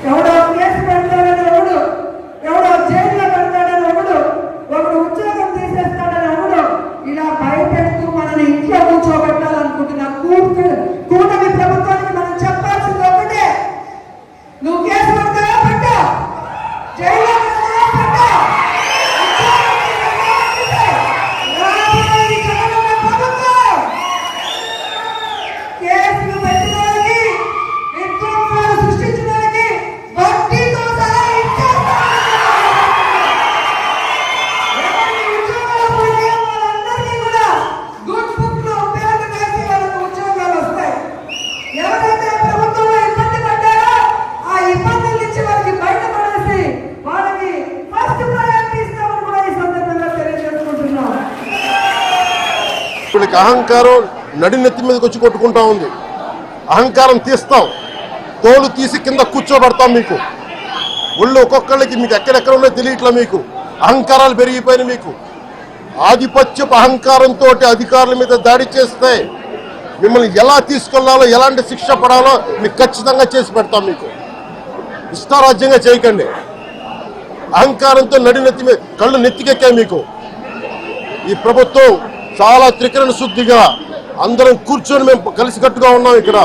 ఎవడో కేసు పెడతాడని ఒకడు, ఎవడో జైల్లో పెడతాడని ఒకడు, ఒకడు ఉద్యోగం తీసేస్తాడని ఒకడు, ఇలా భయపెడుతూ మనల్ని ఇంట్లో కూర్చోబెట్టాలనుకుంటున్న కూటమి ప్రభుత్వానికి మనం చెప్పాల్సింది ఒకటే, నువ్వు కేసు పెడతావా పెట్టా, జైల్లో పెట్టా, కేసులు పెట్టడానికి విధ్వంసాలు సృష్టించడానికి వడ్డీతో సహా ఇచ్చేస్తాం. ఎవరి ఉద్యోగాలు పోయినా వాళ్ళందరికీ కూడా గుడ్ బుక్ లో పేరు వేసి వాళ్ళకు ఉద్యోగాలు వస్తాయి. ఎవరైతే ప్రభుత్వంలో ఇబ్బంది పడ్డారో ఆ ఇబ్బందుల నుంచి వాళ్ళకి బయటపడేసి వాళ్ళకి ఫస్ట్ ప్రయారిటీ ఇస్తామని కూడా ఈ సందర్భంగా తెలియజేసుకుంటున్నాం. వీళ్ళకి అహంకారం నడినెత్తి మీదకి వచ్చి కొట్టుకుంటా ఉంది. అహంకారం తీస్తాం, తోలు తీసి కింద కూర్చోబెడతాం. మీకు ఒళ్ళు ఒక్కొక్కళ్ళకి మీకు ఎక్కడెక్కడ ఉన్నాయో తెలియట్లా. మీకు అహంకారాలు పెరిగిపోయినాయి. మీకు ఆధిపత్యపు అహంకారంతో అధికారుల మీద దాడి చేస్తే మిమ్మల్ని ఎలా తీసుకెళ్లాలో, ఎలాంటి శిక్ష పడాలో మీకు ఖచ్చితంగా చేసి పెడతాం. మీకు ఇష్టారాజ్యంగా చేయకండి. అహంకారంతో నడినెత్తి మీద కళ్ళు నెత్తికెక్కాయి. మీకు ఈ ప్రభుత్వం చాలా త్రికరణ శుద్ధిగా అందరం కూర్చొని మేము కలిసికట్టుగా ఉన్నాం. ఇక్కడ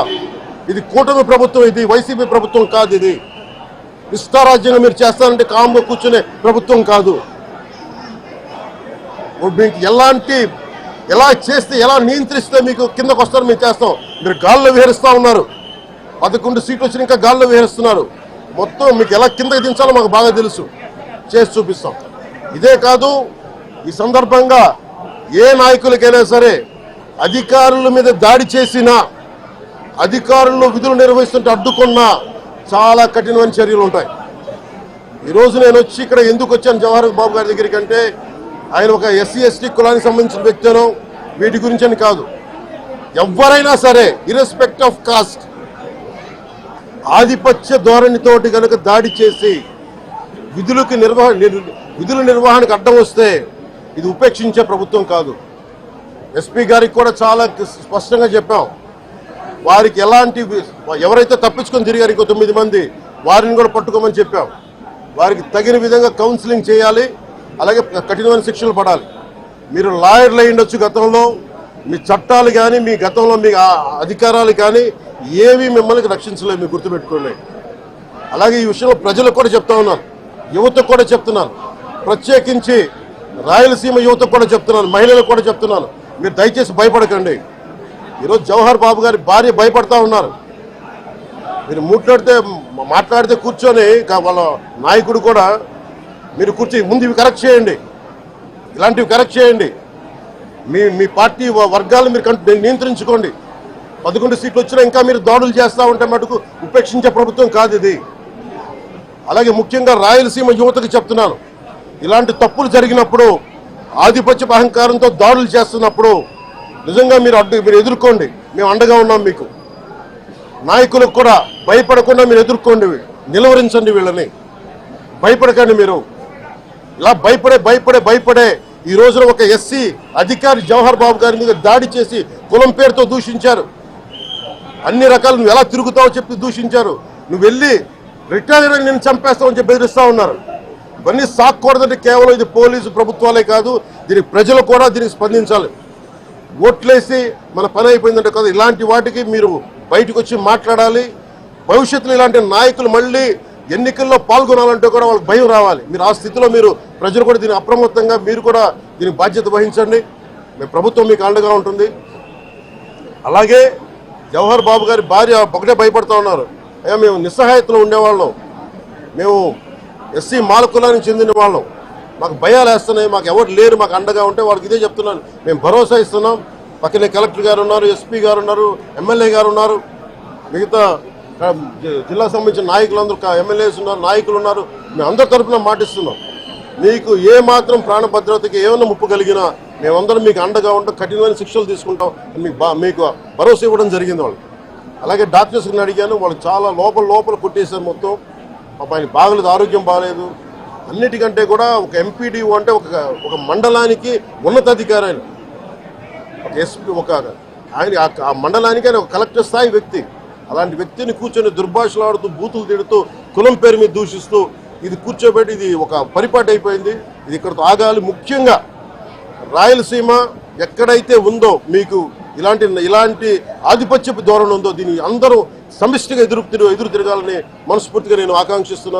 ఇది కూటమి ప్రభుత్వం, ఇది వైసీపీ ప్రభుత్వం కాదు. ఇది ఇష్టారాజ్యంగా మీరు చేస్తారంటే కాంబో కూర్చునే ప్రభుత్వం కాదు. మీకు ఎలా చేస్తే, ఎలా నియంత్రిస్తే మీకు కిందకు వస్తారో మేము చేస్తాం. మీరు గాల్లో విహరిస్తూ ఉన్నారు. 11 సీట్లు వచ్చిన ఇంకా గాల్లో విహరిస్తున్నారు. మొత్తం మీకు ఎలా కిందకి దించాలో మాకు బాగా తెలుసు. చేసి చూపిస్తాం. ఇదే కాదు, ఈ సందర్భంగా ఏ నాయకులకైనా సరే అధికారుల మీద దాడి చేసినా, అధికారులు విధులు నిర్వహిస్తుంటే అడ్డుకున్నా చాలా కఠినమైన చర్యలు ఉంటాయి. ఈరోజు నేను వచ్చి ఇక్కడ ఎందుకు వచ్చాను జవహర్ బాబు గారి దగ్గరికి అంటే, ఆయన ఒక ఎస్సీ ఎస్టీ కులానికి సంబంధించిన వ్యక్తినో వీటి గురించి అని కాదు. ఎవరైనా సరే ఇర్రెస్పెక్ట్ ఆఫ్ కాస్ట్ ఆధిపత్య ధోరణితోటి కనుక దాడి చేసి విధుల నిర్వహణకు అడ్డం వస్తే ఇది ఉపేక్షించే ప్రభుత్వం కాదు. ఎస్పీ గారికి కూడా చాలా స్పష్టంగా చెప్పాం. వారికి ఎవరైతే తప్పించుకొని తిరిగారు ఇంకో 9 మంది, వారిని కూడా పట్టుకోమని చెప్పాం. వారికి తగిన విధంగా కౌన్సిలింగ్ చేయాలి, అలాగే కఠినమైన శిక్షలు పడాలి. మీరు లాయర్లు అయి ఉండొచ్చు గతంలో, మీ చట్టాలు కానీ, మీ గతంలో మీ అధికారాలు కానీ ఏవి మిమ్మల్ని రక్షించలేదు. మీరు గుర్తుపెట్టుకోండి. అలాగే ఈ విషయంలో ప్రజలకు కూడా చెప్తా ఉన్నాను, యువతకు కూడా చెప్తున్నాను, ప్రత్యేకించి రాయలసీమ యువతకు కూడా చెప్తున్నాను, మహిళలకు కూడా చెప్తున్నాను, మీరు దయచేసి భయపడకండి. ఈరోజు జవహర్ బాబు గారి భార్య భయపడతా ఉన్నారు. మీరు మాట్లాడితే కూర్చొని వాళ్ళ నాయకుడు కూడా మీరు కూర్చొని ముందు ఇవి కరెక్ట్ చేయండి, ఇలాంటివి కరెక్ట్ చేయండి, మీ పార్టీ వర్గాలను మీరు నియంత్రించుకోండి. 11 సీట్లు వచ్చినా ఇంకా మీరు దాడులు చేస్తూ ఉంటే మటుకు ఉపేక్షించే ప్రభుత్వం కాదు ఇది. అలాగే ముఖ్యంగా రాయలసీమ యువతకు చెప్తున్నాను, ఇలాంటి తప్పులు జరిగినప్పుడు, ఆధిపత్య అహంకారంతో దాడులు చేస్తున్నప్పుడు నిజంగా మీరు ఎదుర్కోండి. మేము అండగా ఉన్నాం మీకు. నాయకులకు కూడా భయపడకుండా మీరు ఎదుర్కోండి, నిలువరించండి వీళ్ళని. భయపడకండి. మీరు ఇలా భయపడే ఈ రోజున ఒక ఎస్సీ అధికారి జవహర్ బాబు గారి మీద దాడి చేసి కులం పేరుతో దూషించారు. అన్ని రకాలు నువ్వు ఎలా తిరుగుతావో చెప్పి దూషించారు. నువ్వు వెళ్ళి రిటైర్ అని నేను చంపేస్తావని చెప్పి బెదిరిస్తూ ఉన్నారు. ఇవన్నీ సాక్కూడదంటే కేవలం ఇది పోలీసు ప్రభుత్వాలే కాదు, దీనికి ప్రజలు కూడా దీనికి స్పందించాలి. ఓట్లేసి మన పని అయిపోయిందంటే కాదు, ఇలాంటి వాటికి మీరు బయటకు వచ్చి మాట్లాడాలి. భవిష్యత్తులో ఇలాంటి నాయకులు మళ్ళీ ఎన్నికల్లో పాల్గొనాలంటే కూడా వాళ్ళకి భయం రావాలి. మీరు ఆ స్థితిలో ప్రజలు కూడా దీన్ని అప్రమత్తంగా మీరు కూడా దీనికి బాధ్యత వహించండి. మీ ప్రభుత్వం మీకు అండగా ఉంటుంది. అలాగే జవహర్ బాబు గారి భార్య ఒకటే భయపడుతూ ఉన్నారు, అయ్యా మేము నిస్సహాయతలో ఉండేవాళ్ళం, మేము ఎస్సీ మాల కులానికి చెందిన వాళ్ళం, మాకు భయాలు వేస్తున్నాయి, మాకు ఎవరు లేరు మాకు అండగా ఉంటే వాళ్ళకి ఇదే చెప్తున్నాను. మేము భరోసా ఇస్తున్నాం. పక్కనే కలెక్టర్ గారు ఉన్నారు, ఎస్పీ గారు ఉన్నారు, ఎమ్మెల్యే గారు ఉన్నారు, మిగతా జిల్లా సంబంధించిన నాయకులందరూ, ఎమ్మెల్యేస్ ఉన్నారు, నాయకులు ఉన్నారు. మేము అందరి తరఫున మాటిస్తున్నాం. మీకు ఏ మాత్రం ప్రాణ భద్రతకి ఏమైనా ముప్పు కలిగినా మేమందరం మీకు అండగా ఉంటాం, కఠినమైన శిక్షలు తీసుకుంటాం మీకు భరోసా ఇవ్వడం జరిగింది వాళ్ళు. అలాగే డాక్టర్స్ని అడిగాను, వాళ్ళు చాలా లోపల కొట్టేశారు మొత్తం. ఆయన బాగలేదు, ఆరోగ్యం బాగలేదు. అన్నిటికంటే కూడా ఒక ఎంపీడీఓ అంటే ఒక మండలానికి ఉన్నతాధికారి, ఆయన ఒక ఎస్పీ, ఆయన ఆ మండలానికి ఆయన ఒక కలెక్టర్ స్థాయి వ్యక్తి. అలాంటి వ్యక్తిని కూర్చొని దుర్భాషలాడుతూ బూతులు తిడుతూ కులం పేరు మీద దూషిస్తూ ఇది కూర్చోబెట్టి ఇది ఒక పరిపాటి అయిపోయింది. ఇది ఇక్కడతో ఆగాలి. ముఖ్యంగా రాయలసీమ ఎక్కడైతే ఉందో మీకు ఇలాంటి ఆధిపత్యపు ధోరణి ఉందో దీన్ని అందరూ సమిష్టిగా ఎదురు తిరగాలని మనస్ఫూర్తిగా నేను ఆకాంక్షిస్తున్నాను.